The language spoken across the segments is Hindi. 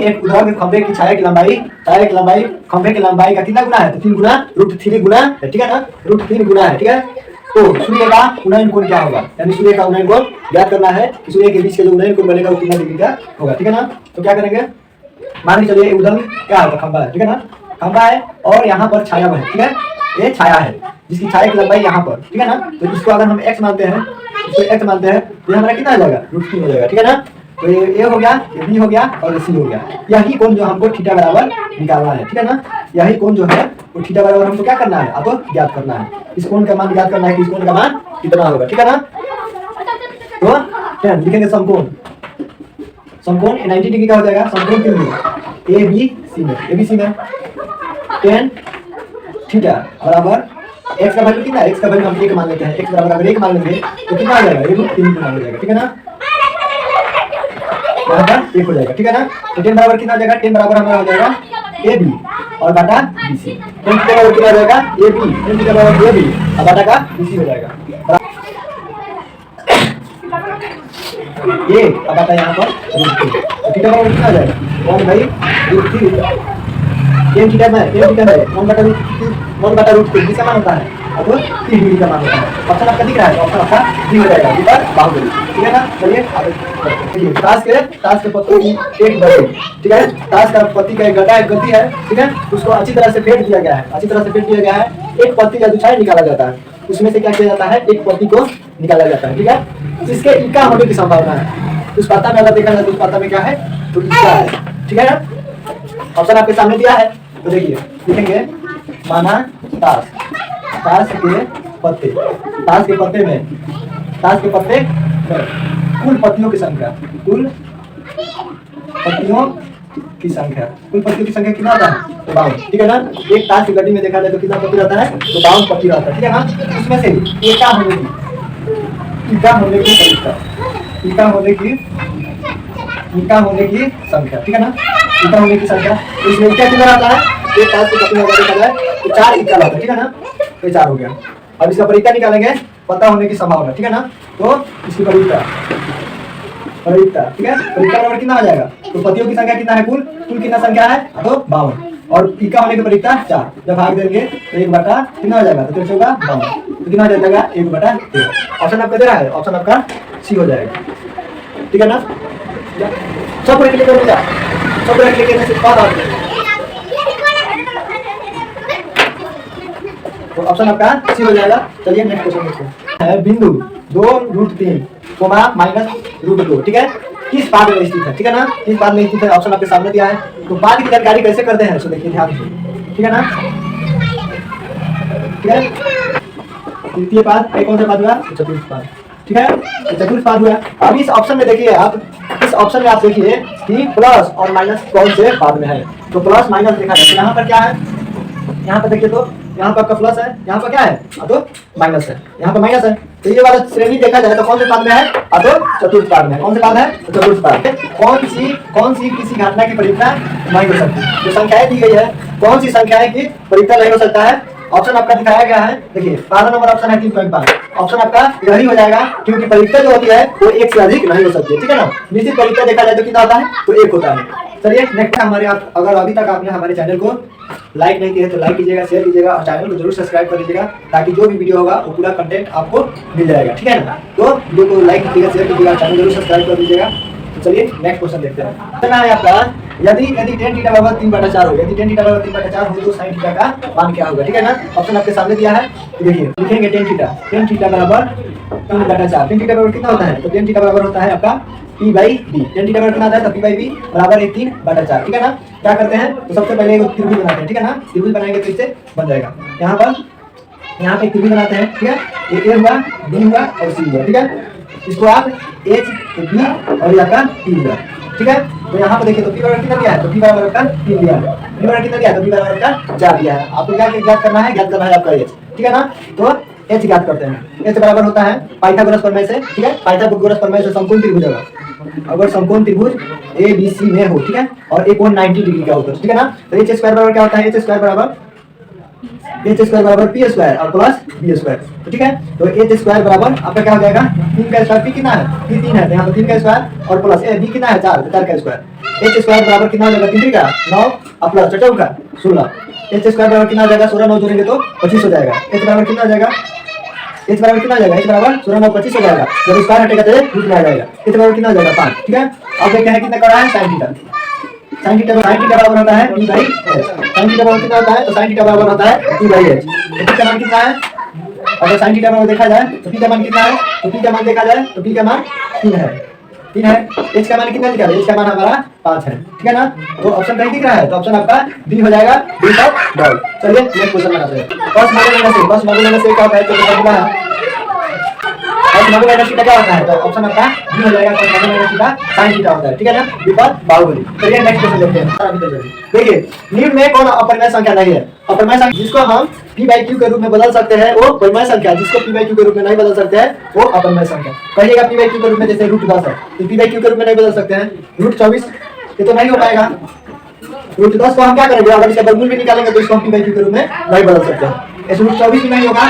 एक उधर खंभे की छाया की लंबाई खंभे की लंबाई का कितना गुना है? तो 3 गुना √3 गुना है, ठीक है ना, √3 गुना है, ठीक है। तो सूर्य का उन्नयन कोण क्या होगा? यानी सूर्य का उन्नयन कोण ज्ञात करना है कि सूर्य के बीच के जो उन्नयन कोण बनेगा वो कितना डिग्री का होगा, ठीक है ना। तो क्या करेंगे, मान के चलिए उधर क्या होगा, खंभा है, ठीक है ना, खंभा है और यहाँ पर छाया है, ठीक है, ये छाया है जिसकी छाया की लंबाई यहाँ पर, ठीक है ना। तो इसको अगर हम x मानते हैं, इसको x मानते हैं तो हमारा कितना आ जाएगा? √3 हो जाएगा, ठीक है ना। तो ये a हो गया, ये b हो गया और ये c हो गया। यही कोण जो हमको थीटा बराबर निकालना है, ठीक है ना। यही कोण जो है वो थीटा बराबर हमको क्या करना है? आपको ज्ञात करना है। इस कोण का मान ज्ञात करना है कि इस कोण का मान कितना होगा, ठीक है ना। तो क्या लिखेंगे? समकोण 90 डिग्री का हो जाएगा। समकोण त्रिभुज ABC में tan थीटा बराबर x का वैल्यू कितना है? x का वैल्यू हम 1 मान लेते हैं। x बराबर 1 मान लेंगे तो कितना आ जाएगा? 3 गुना हो जाएगा, ठीक है ना, बराबर 1 हो जाएगा, ठीक है ना। तो tan बराबर कितना हो जाएगा? tan बराबर हमारा हो जाएगा AB और बटा BC। tan थीटा बराबर कितना हो जाएगा? AB, tan थीटा बराबर AB और बटा का BC हो जाएगा। ये अब आता है यहाँ पर √3, तो थीटा बराबर कितना हो जाएगा? 1/√3। tan थीटा में 1/√3 किसका मान होता है? अब 3 डिग्री का मान होता है। ऑप्शन आपका दिख रहा है, ऑप्शन आपका डी हो जाएगा, ऊपर बाहुबली, ठीक है ना। चलिए देखिए, ताश के पत्तों की एक गति, ठीक है, ताश का पत्ती का एक गति है, ठीक है, उसको अच्छी तरह से फेंट दिया गया है, एक पत्ती का दुछाई निकाला जाता है, उसमें से क्या किया जाता है? एक पत्ती को निकाला जाता है, ठीक है। इसके इक्का होने की संभावना है। उस पाता में अगर देखा जाए तो उस पाता में क्या है? तो इक्का है, ठीक है ना। ऑप्शन आपके सामने दिया है, तो देखिए लिखेंगे, माना ताश के पत्ते में कुल पत्तियों की संख्या कितना होता है? तो 52, ठीक है ना। एक ताश की गड्डी में देखा जाए तो कितना पत्ती रहता है? तो 52 पत्ती रहता है, ठीक है ना। उसमें से इक्का होने की संख्या, ठीक है ना, इक्का होने की संख्या, इसमें क्या कितना रहता है? एक ताश की गड्डी में देखा जाए तो 4 इक्का रहता है, ठीक है ना। तो 4 हो गया। अब इसका परिक्का निकालेंगे, पता होने की संभावना, ठीक है ना। तो इसकी परिक्का, ठीक है, परिक्का बराबर कितना हो जाएगा? तो पतियों की संख्या कितना है? कुल कितना संख्या है? तो 52 और इक्का होने की परिक्का 4। जब भाग देंगे तो 1 बटा कितना हो जाएगा? तो 3 होगा 52, तो कितना हो जाएगा? 1/13। ऑप्शन आपका दे रहा है, ऑप्शन आपका सी हो जाएगा, ठीक है ना। सब पूरे क्लिक कर दिया, सब पूरे क्लिक करने से बाद आते हैं तो ऑप्शन आपका सी हो जाएगा। चलिए नेक्स्ट क्वेश्चन देखते हैं। बिंदु 2√3, -√2, ठीक है, किस पाद में स्थित है, ठीक है ना, किस पाद में स्थित है? ऑप्शन आपके सामने दिया है। तो पाद की जानकारी कैसे करते हैं, सो देखिए ध्यान से, ठीक है ना, ठीक है। तृतीय पाद कौन सा पाद हुआ? चतुर्थ पाद, ठीक है, चतुर्थ पाद हुआ। अब इस ऑप्शन में देखिए, आप इस ऑप्शन में आप देखिए कि प्लस और माइनस कौन से पाद में है। तो प्लस माइनस देखा जाए तो यहाँ पर क्या है? यहाँ पर देखिए तो यहाँ पर आपका प्लस है, यहाँ पर क्या है? तो माइनस है, यहाँ पर माइनस है। तो ये वाला श्रेणी देखा जाए तो कौन से पाद में है? तो चतुर्थ पाद में। कौन से पाद है? तो चतुर्थ पाद। कौन सी किसी घटना की परिक्रमा नहीं हो सकती? जो संख्याएं दी गई है, कौन सी संख्याएं की परिक्रमा नहीं हो सकता है? ऑप्शन आपका दिखाया गया है, देखिए पहला नंबर ऑप्शन है 3.5। ऑप्शन आपका यही हो जाएगा, क्योंकि परिक्रमा जो होती है वो 1 से अधिक नहीं हो सकती है, ठीक है ना। निश्चित परिक्रमा देखा जाए तो कितना होता है? तो 1 होता है। चलिए नेक्स्ट हमारे, आप अगर अभी तक आपने हमारे चैनल को लाइक नहीं किया है तो लाइक कीजिएगा, शेयर कीजिएगा और चैनल को जरूर सब्सक्राइब कर लीजिएगा, ताकि जो भी वीडियो होगा वो पूरा कंटेंट आपको मिल जाएगा, ठीक है ना। तो वीडियो को लाइक कीजिएगा, शेयर कीजिएगा, चैनल जरूर सब्सक्राइब कर लीजिएगा। तो चलिए नेक्स्ट क्वेश्चन देखते हैं। इतना है आपका, यदि tan थीटा बराबर 3/4 हो, यदि tan थीटा बराबर 3/4 हो तो sin थीटा का मान क्या होगा, ठीक है ना। ऑप्शन आपके सामने दिया है, देखिए लिखेंगे tan थीटा बराबर 3/4। tan थीटा बराबर कितना होता है? तो tan थीटा बराबर होता है आपका p/b। tan थीटा बराबर कितना आता है? तो p/b बराबर 3/4, ठीक है ना। क्या करते हैं? तो सबसे पहले एक त्रिभुज बनाते हैं, ठीक है ना। त्रिभुज बनाएंगे तो इससे बन जाएगा। यहाँ पे एक त्रिभुज बनाते हैं, ठीक है, ये a हुआ, b हुआ और c हुआ, ठीक है। इसको आप h, b और यहाँ का p हुआ, ठीक है। तो यहाँ पर देखिए तो p बराबर कितना दिया है? तो p बराबर का 3 दिया है। b बराबर कितना दिया है? तो b बराबर का 4 दिया है। आपको क्या ज्ञात करना है? ज्ञात करना है आपका h, ठीक है ना। तो h ज्ञात करते हैं। h बराबर होता है पाइथागोरस प्रमेय से, ठीक है, पाइथागोरस प्रमेय से समकोण त्रिभुज होगा। अगर समकोण त्रिभुज ABC में हो, ठीक है, और एक कोण 90 डिग्री का होता है, ठीक है ना। तो h² बराबर क्या होता है? h² बराबर एच स्क्वायर बराबर पी स्क्वायर और प्लस बी स्क्वायर। तो ठीक है, तो एच स्क्वायर बराबर आपका क्या हो जाएगा, 3 का स्क्वायर, पी कितना है, पी 3 है, तो यहाँ पर 3 का स्क्वायर और प्लस बी कितना है 4, 4 का स्क्वायर। एच स्क्वायर बराबर कितना हो जाएगा, 3 का 9 और प्लस चौका का 16। एच स्क्वायर बराबर कितना हो जाएगा, 16 9 जोड़ेंगे तो 25 हो जाएगा। एच बराबर कितना हो जाएगा, एच बराबर कितना हो जाएगा, एच बराबर 16 9 25 हो जाएगा। जब स्क्वायर हटेगा तो रूट में आ जाएगा। एच बराबर कितना हो जाएगा 5। ठीक है, अब देखते हैं कितना कर रहा है sin थीटा। sin थीटा बराबर होता है p by h। sin theta बराबर कितना होता है, तो sin थीटा बराबर होता है p बाई h। तो p का मान कितना है, अगर sin थीटा बराबर देखा जाए तो p का मान कितना है, तो p का मान देखा जाए तो p का मान 3 है, 3 है। h का मान कितना दिखा है, h का मान हमारा 5 है। ठीक है ना, तो ऑप्शन कहीं दिख रहा है, तो ऑप्शन आपका डी हो जाएगा, डी का डॉट। चलिए नेक्स्ट क्वेश्चन बनाते हैं। फर्स्ट मॉड्यूल से क्या होता है, तो फॉर्मूला है और मॉडुलो माइनस थीटा क्या होता है, तो ऑप्शन आपका बी हो जाएगा, और modulo minus theta sin theta होता है। ठीक है ना, विपद बाहुबली। चलिए नेक्स्ट क्वेश्चन देखते हैं। देखिए निम्न में कौन अपरिमेय संख्या नहीं है, अपरिमेय संख्या जिसको हम p बाई q के रूप में बदल सकते हैं वो परिमेय संख्या, जिसको p बाई q के रूप में नहीं बदल सकते हैं वो अपरिमेय संख्या। कहिएगा p बाई q के रूप में, जैसे रूट 10 है, तो p बाई q के रूप में नहीं बदल सकते हैं। रूट 24 ये तो नहीं हो पाएगा। रूट 10 को हम क्या करेंगे, अगर इसका वर्गमूल भी निकालेंगे तो इसको हम p बाई q के रूप में नहीं बदल सकते हैं। ऐसे रूट 24 भी नहीं होगा,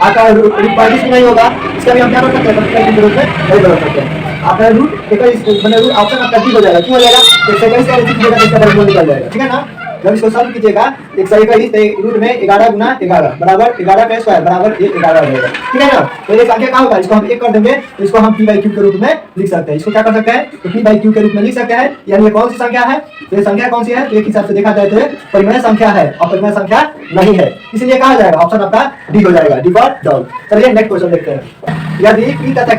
आपका रूट 35 भी नहीं होगा, इसका भी हम क्या कर सकते हैं, p के रूप में नहीं बदल सकते हैं। आपका रूट 21 मतलब रूट ऑप्शन आपका ठीक हो जाएगा, क्यों हो जाएगा, 121 का कीजिएगा तो इसका वर्गमूल निकल जाएगा। ठीक है ना, जब इसको सॉल्व कीजिएगा 121 रूट में 11 गुना 11 बराबर 11 का स्क्वायर बराबर 11 हो जाएगा। ठीक है ना, तो ये संख्या क्या होगा, इसको हम 1 कर देंगे तो इसको हम p बाई q के रूप में लिख सकते हैं। इसको क्या कर सकते हैं, तो p बाई q के रूप में लिख सकते हैं। यानी ये कौन सी संख्या है, तो ये संख्या कौन सी है, तो एक हिसाब से देखा जाए तो परिमेय संख्या है, अपरिमेय संख्या नहीं है, इसलिए कहा जाएगा ऑप्शन आपका डी हो जाएगा, डी फॉर डॉग। चलिए नेक्स्ट क्वेश्चन देखते हैं। यदि p तथा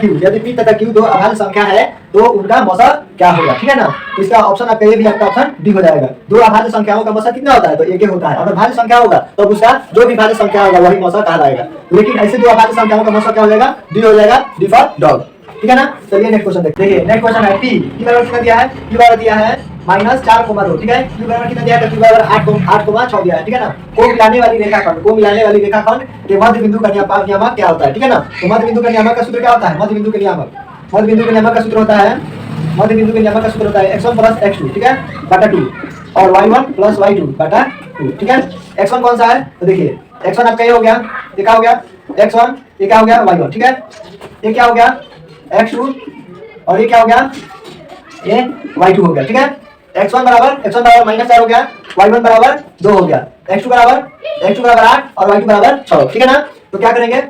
q दो अभाज्य संख्या है तो उनका मौसक क्या होगा। ठीक है ना, तो इसका ऑप्शन आपका ये भी आपका ऑप्शन डी हो जाएगा। दो अभाज्य संख्याओं का मौसक कितना होता है, तो एक ही होता है। अगर भाज्य संख्या होगा तो उसका जो भी भाज्य संख्या होगा वही मौसक कहलाएगा, लेकिन ऐसे दो अभाज्य संख्याओं का मौसक क्या हो जाएगा, डी हो जाएगा, डी फॉर डॉग। ठीक है ना, चलिए नेक्स्ट क्वेश्चन देखते हैं। नेक्स्ट क्वेश्चन है p बराबर कितना दिया है, p बराबर दिया है -4,2। ठीक है, q बराबर कितना दिया है, तो q बराबर 8,6 दिया है। ठीक है ना, को मिलाने वाली रेखाखंड के मध्य बिंदु का नियामक क्या होता है। ठीक है ना, तो मध्य बिंदु का नियामक का सूत्र क्या होता है, मध्य बिंदु के नियामक का सूत्र होता है, मध्य बिंदु के नियामक का सूत्र होता है x1 + x2, ठीक है, बटा 2 और y1 + y2 बटा 2। ठीक है, x1 कौन सा है, तो देखिए x1 आपका ये हो गया, ये क्या हो गया x1, ये क्या हो गया y1। ठीक है, ये क्या हो गया x2 और ये क्या हो गया, ये y2 हो गया। ठीक है, x1 बराबर -4 हो गया, y1 बराबर 2 हो गया, x2 बराबर 8 और y2 बराबर 6। ठीक है ना, तो क्या करेंगे,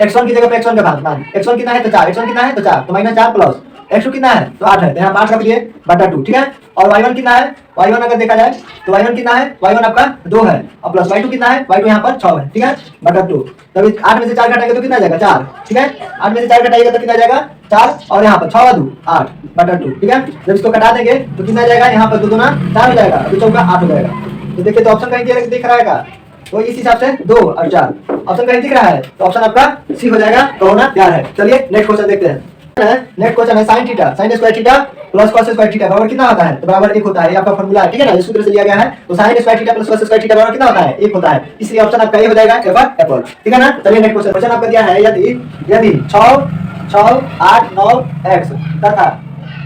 x1 की जगह पे x1 का भाग, x1 कितना है तो 4, x1 कितना है तो 4, तो -4 प्लस x2 कितना है तो 8 है, तो यहाँ 8 रख लिए बटा 2। ठीक है, और y1 कितना है, y1 अगर देखा जाए तो y1 कितना है, y1 आपका 2 है और प्लस y2 कितना है, y2 यहाँ पर 6 है। ठीक है, बटा 2, तब 8 में से 4 घटाएंगे तो कितना जाएगा 4। ठीक है, 8 में से 4 घटाएगा तो कितना जाएगा 4 और यहाँ पर 6 2 8 बटा 2। ठीक है, जब इसको कटा देंगे तो कितना जाएगा, यहाँ पर 2 दूना 4 हो जाएगा, 2 चौका 8 हो जाएगा। तो देखिए, तो ऑप्शन कहीं दिख रहा है, तो इस हिसाब से 2 और 4 ऑप्शन कहीं दिख रहा है, तो ऑप्शन आपका सी हो जाएगा, तो होना प्यार है। चलिए नेक्स्ट क्वेश्चन देखते हैं। नेक्स्ट क्वेश्चन है sin theta, sin square theta plus cos square theta बराबर कितना होता है, तो बराबर 1 होता है। ये आपका फार्मूला है। ठीक है ना, इस सूत्र से लिया गया है, तो sin square theta plus cos square theta बराबर कितना होता है, 1 होता है, इसलिए ऑप्शन आपका ये हो जाएगा, एप्पल। ठीक है ना, चलिए नेक्स्ट क्वेश्चन आपका दिया है, यदि 6 8 9 x तथा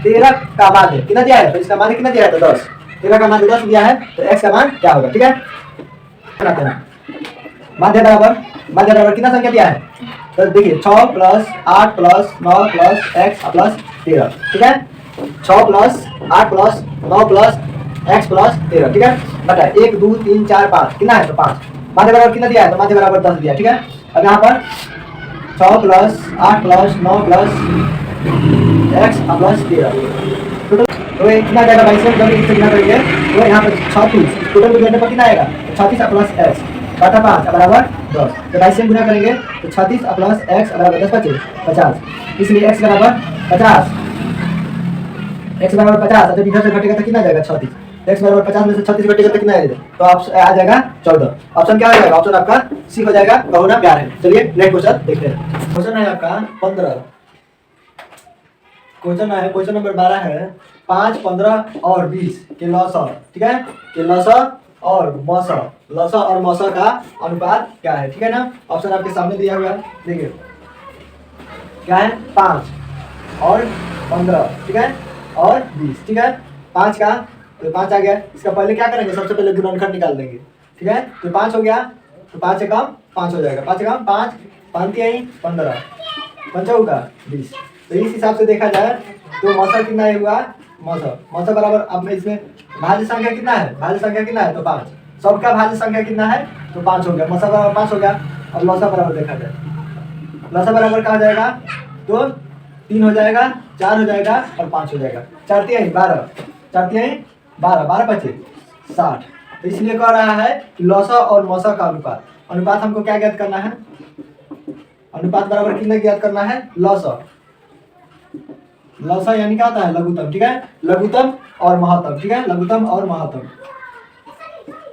13 का मान कितना दिया है, तो इसका मान कितना दिया है, तो 10। 13 का मान 10 दिया है, तो x का मान क्या होगा। ठीक है, माध्य बराबर कितना संख्या दिया है, तो देखिए 6 + 8 + 9 + x + 13। ठीक है, 6 + 8 + 9 + x + 13। ठीक है, बटा 1 2 3 4 5 कितना है, तो 5। माध्य बराबर कितना दिया है, तो माध्य बराबर 10 दिया है। ठीक है, अब यहाँ पर 6 + 8 + 9 + x + 13 तो ये कितना जाएगा, 22 जब इससे गुना करेंगे तो यहाँ पर 36 टोटल गुना पर कितना आएगा, 36 + x बटा 5 बराबर 10। तो 22 से गुना करेंगे तो 36 + x बराबर 10 25 50, इसलिए x बराबर 50, x बराबर 50। जब इधर से घटेगा तो कितना जाएगा 36, x बराबर 50 में से 36 घटेगा तो कितना आएगा, तो आ जाएगा 14। ऑप्शन क्या हो जाएगा, ऑप्शन आपका सी हो जाएगा, होना प्यार है। चलिए नेक्स्ट क्वेश्चन देखते हैं। क्वेश्चन है आपका 15, क्वेश्चन नंबर 12 है 5 15 और 20 के लसा। ठीक है, के लसा और मौसा का अनुपात क्या है। ठीक है ना, ऑप्शन आपके सामने दिया हुआ है, देखिए क्या है, 5 और 15। ठीक है, और 20। ठीक है, 5 का तो 5 आ गया, इसका पहले क्या करेंगे, सबसे पहले गुणनखंड निकाल देंगे। ठीक है, तो 5 हो गया तो 5 एकम 5 हो जाएगा, 5 एकम 5, 5 तिहाई 15, 5 चौका 20। तो इस हिसाब से देखा जाए तो मौसा कितना हुआ, मौसा बराबर अब इसमें भाज्य संख्या कितना है, भाज्य संख्या कितना है तो 5, सबका भाज्य संख्या कितना है तो 5 हो गया, मौसा बराबर 5 हो गया। अब लौसा बराबर देखा जाए, लौसा बराबर कहा जाएगा तो 3 हो जाएगा, 4 हो जाएगा और 5 हो जाएगा, 4 तिहाई 12, 4 तिहाई 12, 12 25 60। तो इसलिए कह रहा है कि लौसा और मौसा का अनुपात, अनुपात हमको क्या ज्ञात करना है, अनुपात बराबर कितना ज्ञात करना है, लौसा, लौसा यानी क्या होता है लघुत्तम, ठीक है, लघुत्तम और महत्तम, ठीक है, लघुत्तम और महत्तम,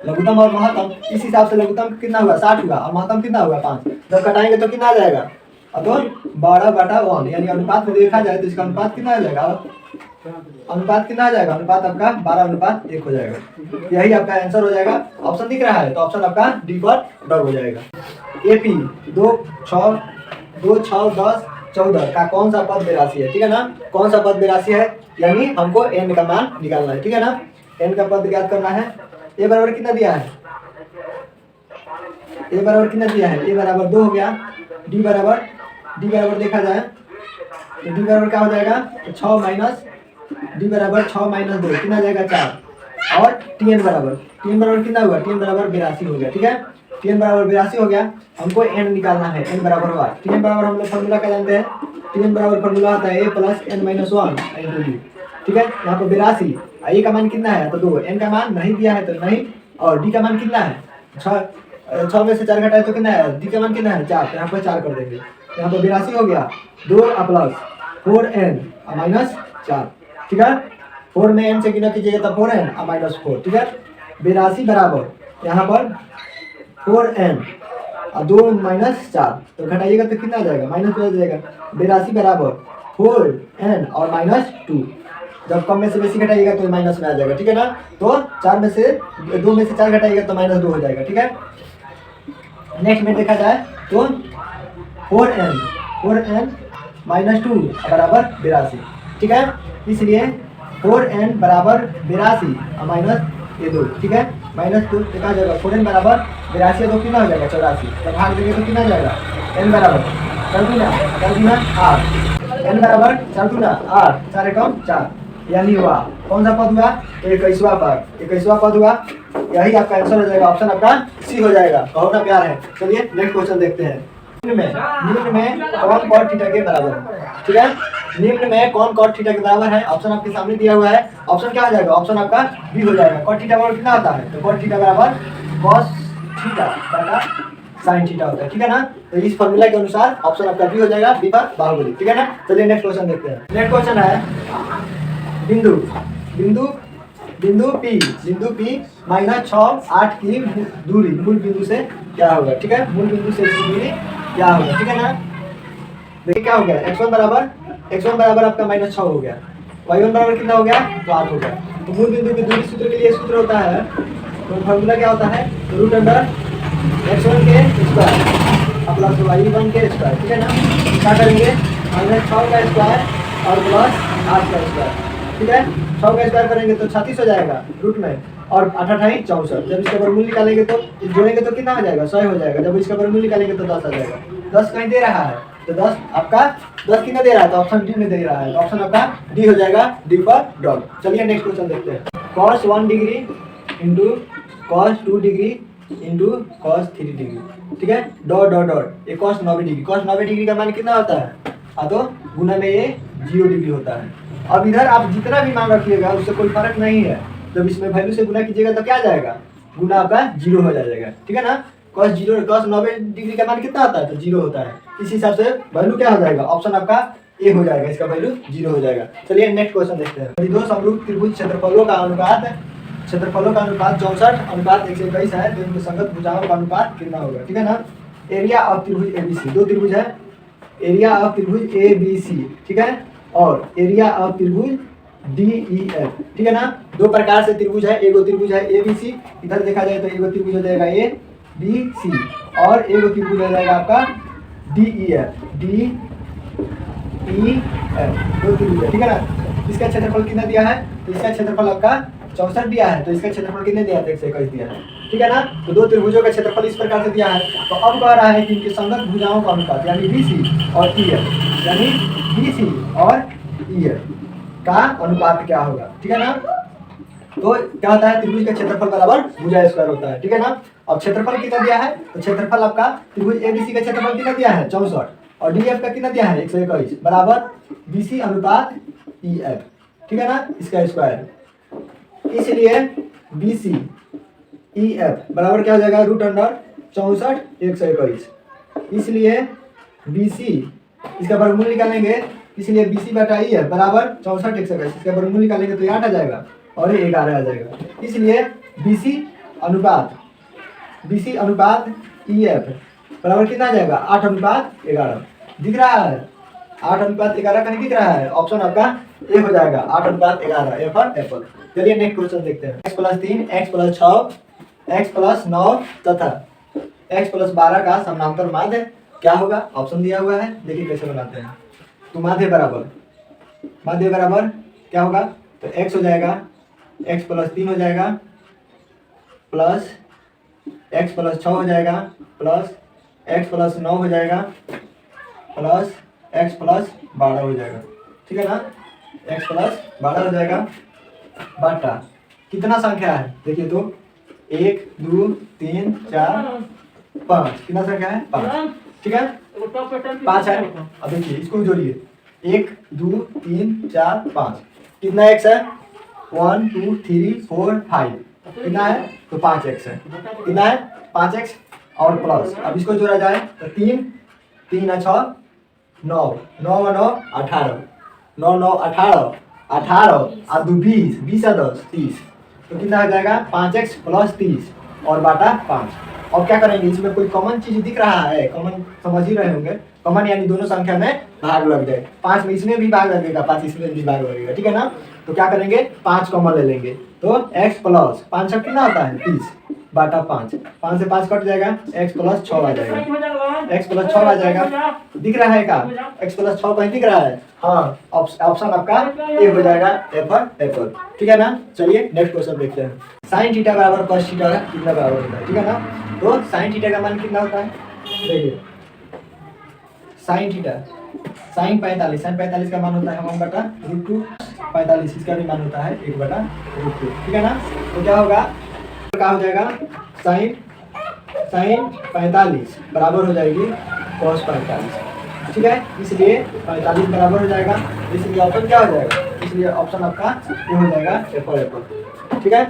लघुत्तम और महत्तम। इस हिसाब से लघुत्तम कितना हुआ 60 हुआ और महत्तम कितना हुआ 5, जब कटाएंगे तो कितना आ जाएगा, अब तो 12/1 यानी अनुपात में देखा जाए तो इसका अनुपात कितना आ जाएगा, अनुपात कितना आ जाएगा, अनुपात आपका 12:1 हो जाएगा। यही आपका आंसर हो जाएगा। ऑप्शन दिख रहा है तो ऑप्शन आपका डी पर डग हो जाएगा। एपी 2 6 10 14 का कौन सा पद 82 है, ठीक है ना, कौन सा पद 82 है, यानी हमको एन का मान निकालना है, ठीक है ना, एन का पद ज्ञात करना है। ए बराबर कितना दिया है, ए बराबर कितना दिया है, ए बराबर 2 हो गया, डी बराबर देखा जाए तो डी बराबर क्या हो जाएगा तो 6 माइनस, डी बराबर 6 माइनस 2 कितना जाएगा 4, और टीएन बराबर कितना हुआ, टीएन बराबर 82 हो गया, ठीक है, टीएन बराबर 82 हो गया। हमको एन निकालना है, एन बराबर हुआ, टीएन बराबर हम लोग फॉर्मूला क्या जानते हैं, टीएन बराबर फॉर्मूला होता है A plus N minus 1 into D, ठीक है, यहाँ पर 82, ए का मान कितना है तो 2, एन का मान नहीं दिया है तो नहीं, और डी का मान कितना है 6 में से 4 घटाए तो कितना है, डी का मान कितना है 4, तो यहाँ पर 4 कर देंगे, यहाँ पर 82 हो गया, 2 प्लस 4n माइनस 4, ठीक है, 4 में n से गुना कीजिएगा तो 4n माइनस 4, ठीक है, 82 बराबर यहाँ पर 4n और 2 माइनस 4 तो घटाइएगा तो कितना आ जाएगा माइनस 2 आ जाएगा, 82 बराबर 4n और माइनस 2, जब कम में से बेसी घटाइएगा तो माइनस में आ जाएगा, ठीक है ना, तो 4 में से 2 में से 4 घटाइएगा तो माइनस 2 हो जाएगा, ठीक है। नेक्स्ट में देखा जाए तो 4n माइनस 2 बराबर 82, ठीक है, इसलिए 4n बराबर 82 और माइनस ये 2, ठीक है, माइनस 2 देखा जाएगा, 4n बराबर 82 2 कितना हो जाएगा 84, जब भाग देंगे तो कितना आ जाएगा, n बराबर 4 गुना 8, n बराबर 4 गुना 8, 4 एकम 4, यानी हुआ कौन सा पद हुआ 21वां पद, 21वां पद हुआ, यही आपका आंसर हो जाएगा, ऑप्शन आपका सी हो जाएगा। बहुत ना प्यार है। चलिए नेक्स्ट क्वेश्चन देखते हैं। निम्न में कौन कॉट थीटा के बराबर है, ठीक है, निम्न में कौन कॉट थीटा के बराबर है, ऑप्शन आपके सामने दिया हुआ है, ऑप्शन क्या आ जाएगा, ऑप्शन आपका बी हो जाएगा। कॉट थीटा बराबर कितना होता है तो कॉट थीटा बराबर cos थीटा बटा sin थीटा होता है, ठीक है ना, तो इस फॉर्मूला के अनुसार ऑप्शन आपका बी हो जाएगा, बी पर बाहुबली, ठीक है ना। चलिए नेक्स्ट क्वेश्चन देखते हैं। नेक्स्ट क्वेश्चन है बिंदु P माइनस 6 8 की दूरी मूल बिंदु से क्या होगा, ठीक है, मूल बिंदु से दूरी क्या होगा, ठीक है ना। देखिए क्या हो गया, x1 बराबर आपका माइनस 6 हो गया, y1 बराबर कितना हो गया तो 8 हो गया। तो मूल बिंदु की दूरी सूत्र के लिए सूत्र होता है, तो फॉर्मूला क्या होता है रूट अंडर x1 के स्क्वायर प्लस y1 के स्क्वायर, ठीक है ना। क्या करेंगे माइनस 6 का स्क्वायर और प्लस 8 का स्क्वायर, ठीक है, 6 का स्क्वायर करेंगे तो 36 हो जाएगा रूट में, और 8 8 64, जब इसका वर्गमूल निकालेंगे तो जोड़ेंगे तो कितना आ जाएगा 100 हो जाएगा, जब इसका वर्गमूल निकालेंगे तो 10 आ जाएगा। 10 कहीं दे रहा है तो 10 आपका 10 कितना दे रहा है तो ऑप्शन डी में दे रहा है, तो ऑप्शन आपका डी हो जाएगा, डी पर डॉट। चलिए नेक्स्ट क्वेश्चन देखते हैं। cos 1 degree into cos 2 degree into cos 3 degree, ठीक है, डॉट डॉट डॉट, ये cos 90 डिग्री, cos 90 डिग्री का मान कितना होता है तो गुना में ये 0 डिग्री होता है। अब इधर आप जितना भी मान रखिएगा उससे कोई फर्क नहीं है, जब इसमें वैल्यू से गुना कीजिएगा तो क्या आ जाएगा, गुना आपका 0 हो जाएगा, ठीक है ना। cos 90 डिग्री का मान कितना आता है तो 0 होता है, इस हिसाब से वैल्यू क्या हो जाएगा, ऑप्शन आपका ए हो जाएगा, इसका वैल्यू 0 हो जाएगा। चलिए नेक्स्ट क्वेश्चन देखते हैं। दो समरूप त्रिभुज क्षेत्रफलों का अनुपात 64:121 है, तो इनके संगत भुजाओं का अनुपात कितना होगा, ठीक है ना। एरिया ऑफ त्रिभुज एबीसी, दो त्रिभुज है, एरिया ऑफ त्रिभुज एबीसी, ठीक है, और एरिया ऑफ त्रिभुज DEF, ठीक है ना। दो प्रकार से त्रिभुज है, एगो त्रिभुज है ABC, इधर देखा जाए तो एगो त्रिभुज हो जाएगा ABC और एगो त्रिभुज हो जाएगा आपका DEF, दो त्रिभुज है, ठीक है ना। इसका क्षेत्रफल कितना दिया है तो इसका क्षेत्रफल आपका 64 दिया है, तो इसका क्षेत्रफल कितने दिया है 121 दिया है, ठीक है ना। तो दो त्रिभुजों का क्षेत्रफल इस प्रकार से दिया है। तो अब कह रहा है कि इनके संगत भुजाओं का अनुपात यानी BC और EF, यानी BC और EF का अनुपात क्या होगा, ठीक है ना। तो क्या होता है, त्रिभुज का क्षेत्रफल बराबर भुजा स्क्वायर होता है, ठीक है ना। अब क्षेत्रफल कितना दिया है, तो क्षेत्रफल आपका त्रिभुज ABC का क्षेत्रफल कितना दिया है 64 और DF का कितना दिया है 121 बराबर BC अनुपात EF, ठीक है ना, इसका स्क्वायर। इसलिए BC EF बराबर क्या हो जाएगा √64 121। इसलिए BC इसका वर्गमूल निकालेंगे, इसलिए BC बटा EF बराबर 64 121, इसका वर्गमूल निकालेंगे तो 8 आ जाएगा और ये 11 आ जाएगा। इसलिए BC अनुपात EF बराबर कितना आ जाएगा 8:11। दिख रहा है 8:11 कहीं दिख रहा है, ऑप्शन आपका ए हो जाएगा 8:11, ए फॉर एप्पल। चलिए नेक्स्ट क्वेश्चन देखते हैं। x + 3 x + 6 x + 9 तथा x + 12 का समानांतर माध्य क्या होगा, ऑप्शन दिया हुआ है, देखिए कैसे बनाते हैं। तो माध्य बराबर क्या होगा, तो x हो जाएगा x + 3 हो जाएगा प्लस x + 6 हो जाएगा प्लस x + 9 हो जाएगा प्लस x + 12 हो जाएगा, ठीक है ना। x + 12 हो जाएगा बटा कितना संख्या है, देखिए तो 1 2 3 4 5, कितना संख्या है 5, ठीक है 5 है। अब देखिए इसको जोड़िए 1 2 3 4 5, कितना x है 1 2 3 4 5, कितना है तो 5x है, कितना है 5x और प्लस। अब इसको जोड़ा जाए तो 3 3 6 9 9 9 18 9 9 18 18 और 2 20 20 और 10 30, तो कितना हो जाएगा 5x + 30 और बाटा 5। अब क्या करेंगे, इसमें कोई कॉमन चीज दिख रहा है, कॉमन समझ ही रहे होंगे, कॉमन यानी दोनों संख्या में भाग लग जाए, 5 में इसमें भी भाग लगेगा 5 इसमें भी भाग लगेगा, ठीक है ना। तो क्या करेंगे 5 कॉमन ले लेंगे, तो x + 5 छक कितना होता है 30 बाटा 5, 5 से 5 कट जाएगा x + 6 आ जाएगा, x + 6 आ जाएगा। दिख रहा है क्या x + 6 कहीं दिख रहा है, हाँ ऑप्शन आपका ए हो जाएगा, ए फॉर एप्पल, ठीक है ना। चलिए नेक्स्ट क्वेश्चन देखते हैं। sin थीटा बराबर cos थीटा का कितना बराबर होता है, ठीक है ना। तो sin थीटा का मान कितना होता है, देखिए sin थीटा sin 45 का मान होता है 1/√2, 45 इसका भी मान होता है 1/√2, ठीक है ना। तो क्या होगा, क्या हो जाएगा sin 45 बराबर हो जाएगी cos 45, ठीक है। इसलिए 45 बराबर हो जाएगा, इसलिए ऑप्शन क्या हो जाएगा, इसलिए ऑप्शन आपका ये हो जाएगा ए फॉर एप्पल, ठीक है।